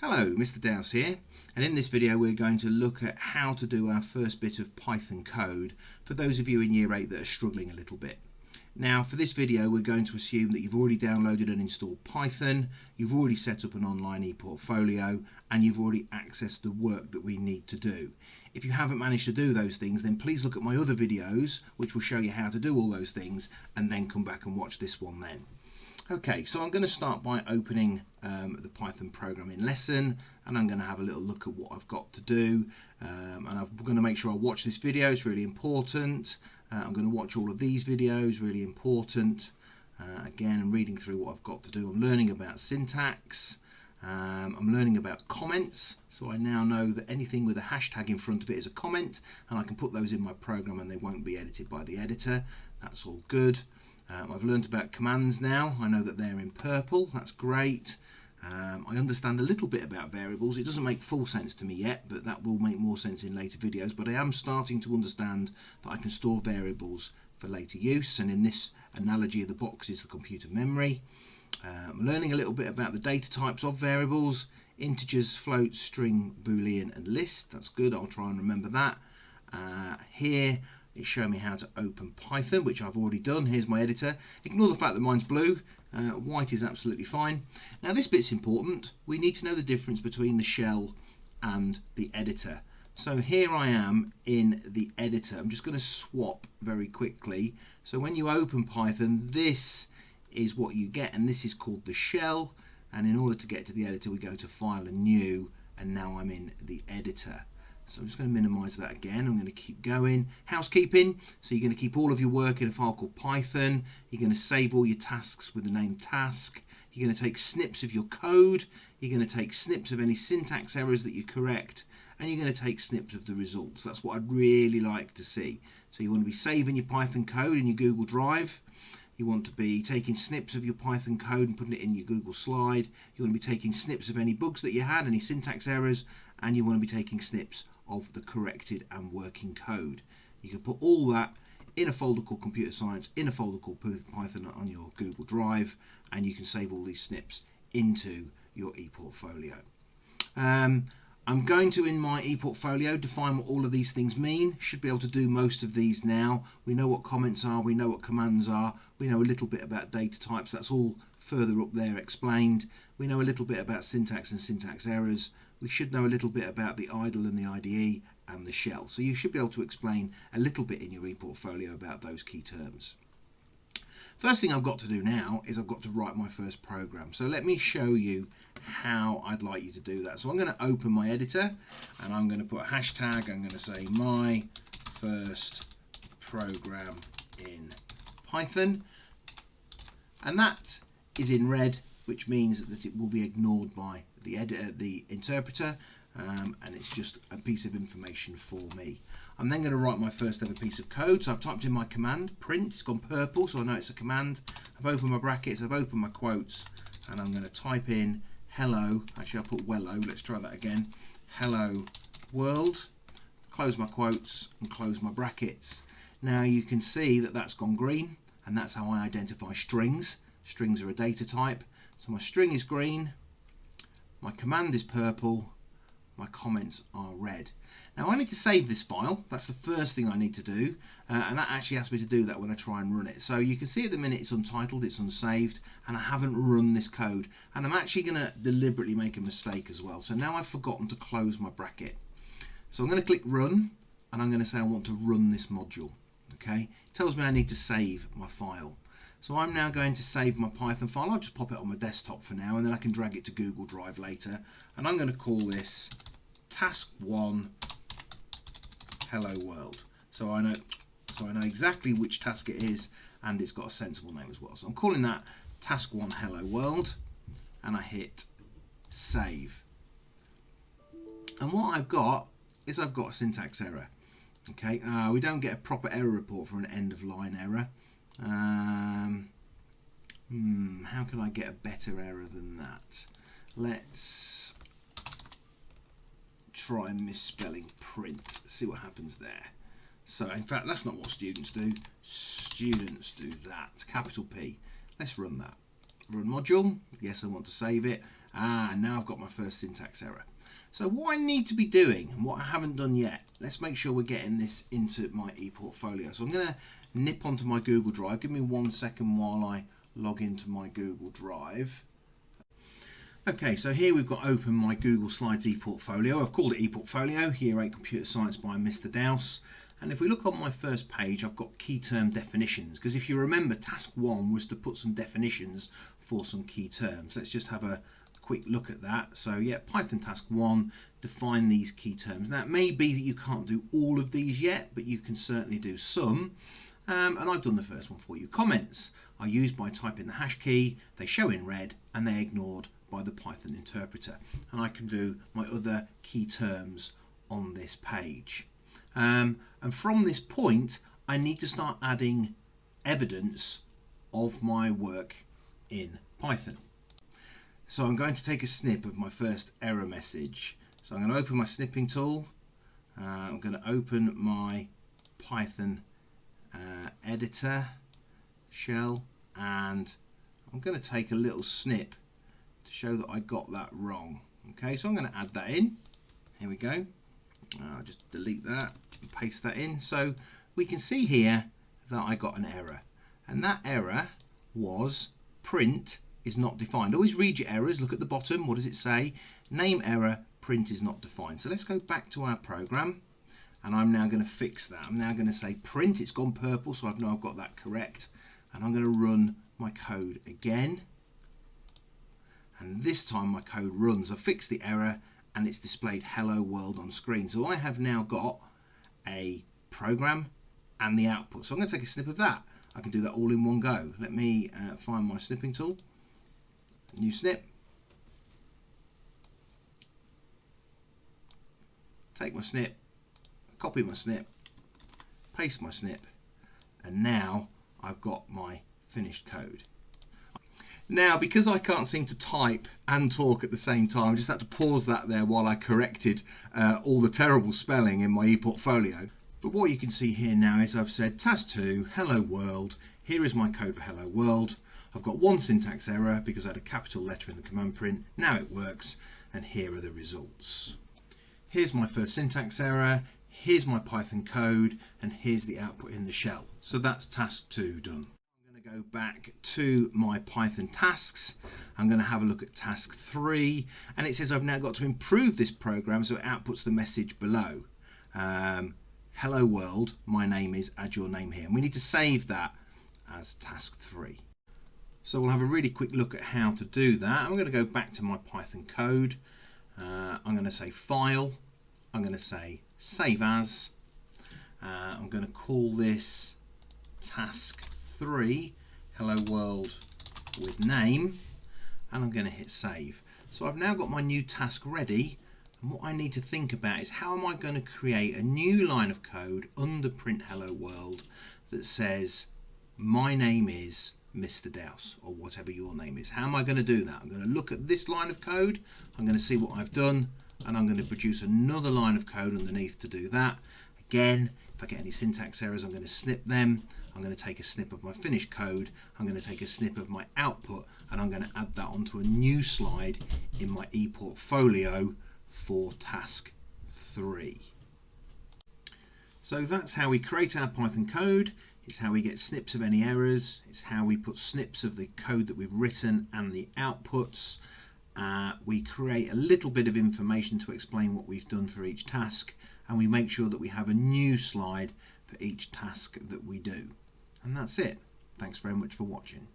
Hello, Mr. Dowse here, and in this video we're going to look at how to do our first bit of Python code for those of you in Year 8 that are struggling a little bit. Now for this video we're going to assume that you've already downloaded and installed Python, you've already set up an online ePortfolio, and you've already accessed the work that we need to do. If you haven't managed to do those things, then please look at my other videos which will show you how to do all those things, and then come back and watch this one then. Okay, so I'm going to start by opening the Python programming lesson, and I'm going to have a little look at what I've got to do, and I'm going to make sure I watch this video. It's really important. I'm going to watch all of these videos, really important. Again, I'm reading through what I've got to do. I'm learning about syntax. I'm learning about comments, so I now know that anything with a hashtag in front of it is a comment, and I can put those in my program and they won't be edited by the editor. That's all good. I've learned about commands now. I know that they're in purple. That's great. I understand a little bit about variables. It doesn't make full sense to me yet, but that will make more sense in later videos. But I am starting to understand that I can store variables for later use, and in this analogy, the box is the computer memory. I'm learning a little bit about the data types of variables: integers, floats, string, boolean, and list. That's good. I'll try and remember that. Here it's showing me how to open Python, which I've already done. Here's my editor. Ignore the fact that mine's blue. White is absolutely fine. Now this bit's important. We need to know the difference between the shell and the editor. So here I am in the editor. I'm just going to swap very quickly. So when you open Python, this is what you get, and this is called the shell. And in order to get to the editor, we go to File and New, and now I'm in the editor. So I'm just going to minimize that again. I'm going to keep going. Housekeeping. So you're going to keep all of your work in a file called Python. You're going to save all your tasks with the name task. You're going to take snips of your code. You're going to take snips of any syntax errors that you correct. And you're going to take snips of the results. That's what I'd really like to see. So you want to be saving your Python code in your Google Drive. You want to be taking snips of your Python code and putting it in your Google Slide. You want to be taking snips of any bugs that you had, any syntax errors, and you want to be taking snips of the corrected and working code. You can put all that in a folder called Computer Science, in a folder called Python on your Google Drive, and you can save all these snips into your ePortfolio. I'm going to, in my ePortfolio, define what all of these things mean. Should be able to do most of these now. We know what comments are, we know what commands are, we know a little bit about data types. That's all further up there explained. We know a little bit about syntax and syntax errors. We should know a little bit about the idle and the IDE and the shell. So you should be able to explain a little bit in your ePortfolio about those key terms. First thing I've got to do now is I've got to write my first program. So let me show you how I'd like you to do that. So I'm going to open my editor, and I'm going to put a hashtag. I'm going to say my first program in Python, and that is in red, which means that it will be ignored by the editor, the interpreter, and it's just a piece of information for me. I'm then going to write my first ever piece of code. So I've typed in my command, print. It's gone purple, so I know it's a command. I've opened my brackets, I've opened my quotes, and I'm going to type in hello. Actually, I'll put wello. Let's try that again. Hello world. Close my quotes and close my brackets. Now you can see that that's gone green, and that's how I identify strings. Strings are a data type. So my string is green, my command is purple, my comments are red. Now I need to save this file. That's the first thing I need to do, and that actually asks me to do that when I try and run it. So you can see at the minute it's untitled, it's unsaved, and I haven't run this code. And I'm actually going to deliberately make a mistake as well. So now I've forgotten to close my bracket. So I'm going to click run, and I'm going to say I want to run this module. Okay, it tells me I need to save my file. So I'm now going to save my Python file. I'll just pop it on my desktop for now, and then I can drag it to Google Drive later. And I'm going to call this task1 hello world. So I know exactly which task it is, and it's got a sensible name as well. So I'm calling that task1 hello world, and I hit save. And what I've got is I've got a syntax error. Okay, we don't get a proper error report for an end of line error. How can I get a better error than that? Let's try misspelling print, see what happens there. So in fact that's not what students do. Students do that, capital P. Let's run that. Run module, yes I want to save it, Now I've got my first syntax error. So what I need to be doing, and what I haven't done yet, let's make sure we're getting this into my ePortfolio. So I'm going to nip onto my Google Drive. Give me 1 second while I log into my Google Drive. Okay, so here we've got open my Google Slides ePortfolio. I've called it ePortfolio, Year 8 Computer Science by Mr. Dowse. And if we look on my first page, I've got key term definitions, because if you remember, task 1 was to put some definitions for some key terms. Let's just have a quick look at that. So yeah, Python task 1, define these key terms. Now it may be that you can't do all of these yet, but you can certainly do some. And I've done the first one for you. Comments are used by typing the hash key, they show in red, and they're ignored by the Python interpreter. And I can do my other key terms on this page. And from this point, I need to start adding evidence of my work in Python. So I'm going to take a snip of my first error message. So I'm going to open my snipping tool. I'm going to open my Python editor shell, and I'm going to take a little snip to show that I got that wrong. Okay, so I'm going to add that in. Here we go. I'll just delete that and paste that in. So we can see here that I got an error, and that error was print is not defined. Always read your errors. Look at the bottom. What does it say? Name error, print is not defined. So let's go back to our program, and I'm now going to fix that. I'm now going to say print, it's gone purple, so I know I've got that correct, and I'm going to run my code again, and this time my code runs. I've fixed the error and it's displayed hello world on screen. So I have now got a program and the output. So I'm going to take a snip of that. I can do that all in one go. Let me find my snipping tool. New snip. Take my snip, copy my snip, paste my snip, and now I've got my finished code. Now, because I can't seem to type and talk at the same time, I just had to pause that there while I corrected all the terrible spelling in my ePortfolio. But what you can see here now is I've said task 2, hello world. Here is my code for hello world. I've got one syntax error because I had a capital letter in the command print. Now it works, and here are the results. Here's my first syntax error, here's my Python code, and here's the output in the shell. So that's task 2 done. I'm going to go back to my Python tasks. I'm going to have a look at task 3, and it says I've now got to improve this program so it outputs the message below. Hello world, my name is, add your name here. And we need to save that as task 3. So we'll have a really quick look at how to do that. I'm going to go back to my Python code. I'm going to say file, I'm going to say save as, I'm going to call this task 3, hello world with name, and I'm going to hit save. So I've now got my new task ready, and what I need to think about is how am I going to create a new line of code under print hello world that says my name is Mr. Dowse, or whatever your name is. How am I going to do that? I'm going to look at this line of code, I'm going to see what I've done, and I'm going to produce another line of code underneath to do that. Again, if I get any syntax errors, I'm going to snip them. I'm going to take a snip of my finished code, I'm going to take a snip of my output, and I'm going to add that onto a new slide in my ePortfolio for task 3. So that's how we create our Python code. It's how we get snips of any errors. It's how we put snips of the code that we've written and the outputs. We create a little bit of information to explain what we've done for each task, and we make sure that we have a new slide for each task that we do. And that's it. Thanks very much for watching.